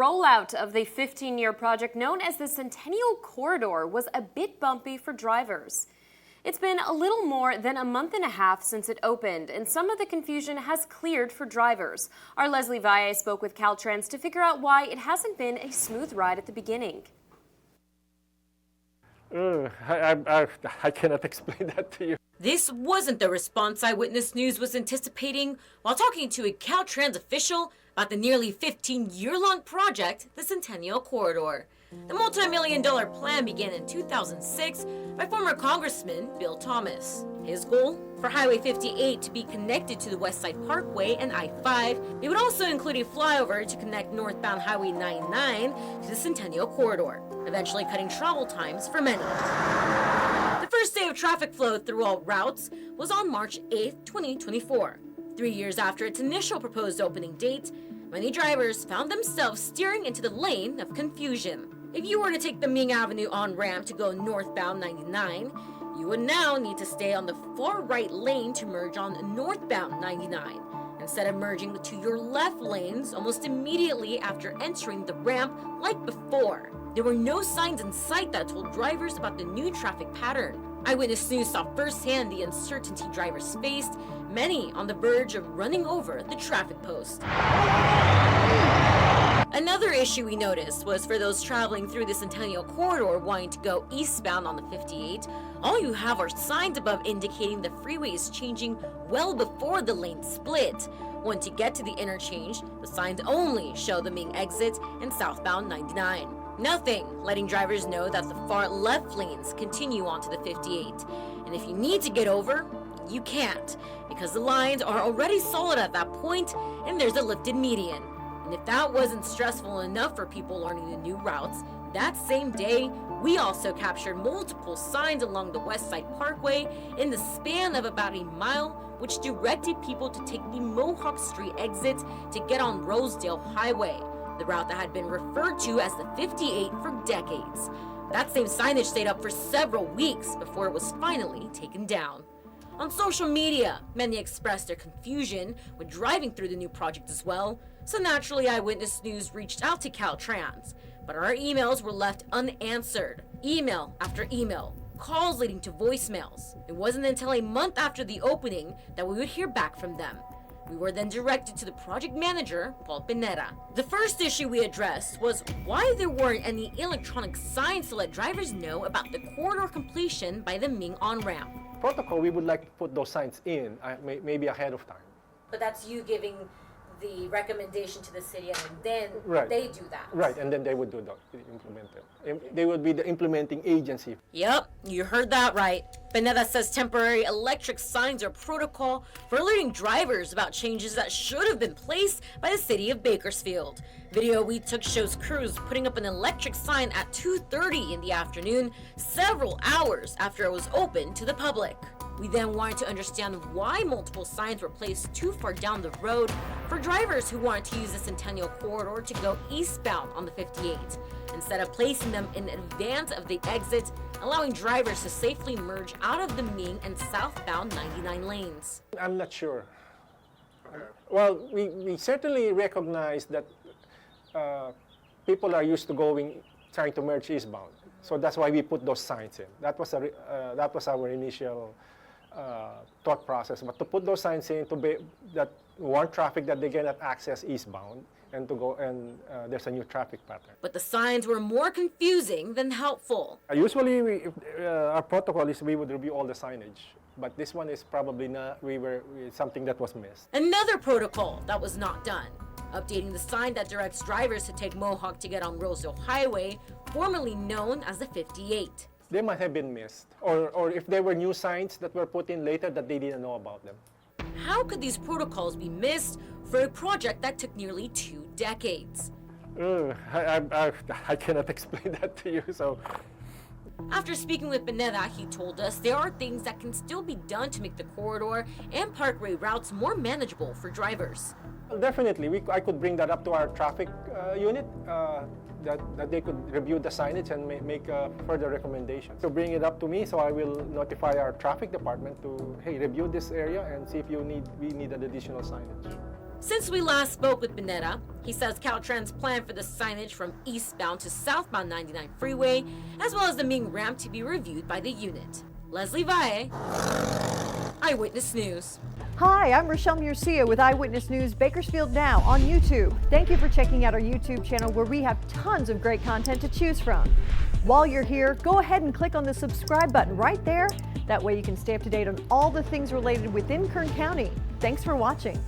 rollout of the 15-year project known as the Centennial Corridor was a bit bumpy for drivers. It's been a little more than a month and a half since it opened, and some of the confusion has cleared for drivers. Our Leslie Valle spoke with Caltrans to figure out why it hasn't been a smooth ride at the beginning. I cannot explain that to you. This wasn't the response Eyewitness News was anticipating while talking to a Caltrans official about the nearly 15-year-long project, the Centennial Corridor. The multi-million-dollar plan began in 2006 by former Congressman Bill Thomas. His goal? For Highway 58 to be connected to the West Side Parkway and I-5. It would also include a flyover to connect northbound Highway 99 to the Centennial Corridor, eventually cutting travel times for many. The first day of traffic flow through all routes was on March 8, 2024. 3 years after its initial proposed opening date, many drivers found themselves steering into the lane of confusion. If you were to take the Ming Avenue on-ramp to go northbound 99, you would now need to stay on the far right lane to merge on northbound 99, instead of merging to your left lanes almost immediately after entering the ramp like before. There were no signs in sight that told drivers about the new traffic pattern. Eyewitness News saw firsthand the uncertainty drivers faced, many on the verge of running over the traffic post. Another issue we noticed was for those traveling through the Centennial Corridor wanting to go eastbound on the 58, all you have are signs above indicating the freeway is changing well before the lane split. Once you get to the interchange, the signs only show the Ming exit and southbound 99. Nothing letting drivers know that the far left lanes continue onto the 58. And if you need to get over, you can't, because the lines are already solid at that point and there's a lifted median. And if that wasn't stressful enough for people learning the new routes, that same day, we also captured multiple signs along the West Side Parkway in the span of about a mile, which directed people to take the Mohawk Street exit to get on Rosedale Highway, the route that had been referred to as the 58 for decades. That same signage stayed up for several weeks before it was finally taken down. On social media, many expressed their confusion when driving through the new project as well, so naturally Eyewitness News reached out to Caltrans, but our emails were left unanswered. Email after email, calls leading to voicemails. It wasn't until a month after the opening that we would hear back from them. We were then directed to the project manager, Paul Pineda. The first issue we addressed was why there weren't any electronic signs to let drivers know about the corridor completion by the Ming on-ramp. Protocol, we would like to put those signs in, maybe ahead of time. But that's you giving the recommendation to the city, and then they do that. Right, and then they would do that, implement it. They would be the implementing agency. Yep, you heard that right. Pineda says temporary electric signs are protocol for alerting drivers about changes that should have been placed by the city of Bakersfield. Video we took shows crews putting up an electric sign at 2:30 in the afternoon, several hours after it was open to the public. We then wanted to understand why multiple signs were placed too far down the road for drivers who wanted to use the Centennial Corridor to go eastbound on the 58, instead of placing them in advance of the exit, allowing drivers to safely merge out of the Ming and southbound 99 lanes. I'm not sure. Well, we certainly recognize that people are used to trying to merge eastbound. So that's why we put those signs in. That was our initial thought process. But to put those signs in that warn traffic that they cannot access eastbound and to go and there's a new traffic pattern. But the signs were more confusing than helpful. Usually, our protocol is we would review all the signage. But this one is probably not. Something that was missed. Another protocol that was not done. Updating the sign that directs drivers to take Mohawk to get on Rosedale Highway, formerly known as the 58. They might have been missed, or if there were new signs that were put in later that they didn't know about them. How could these protocols be missed for a project that took nearly 2 decades? I cannot explain that to you. So, after speaking with Pineda, he told us there are things that can still be done to make the corridor and parkway routes more manageable for drivers. Definitely, I could bring that up to our traffic unit, that they could review the signage and make further recommendations. So bring it up to me, so I will notify our traffic department to, hey, review this area and see if we need an additional signage. Since we last spoke with Bonetta, he says Caltrans plan for the signage from eastbound to southbound 99 freeway, as well as the Ming ramp to be reviewed by the unit. Leslie Valle, Eyewitness News. Hi, I'm Rochelle Murcia with Eyewitness News Bakersfield Now on YouTube. Thank you for checking out our YouTube channel where we have tons of great content to choose from. While you're here, go ahead and click on the subscribe button right there. That way you can stay up to date on all the things related within Kern County. Thanks for watching.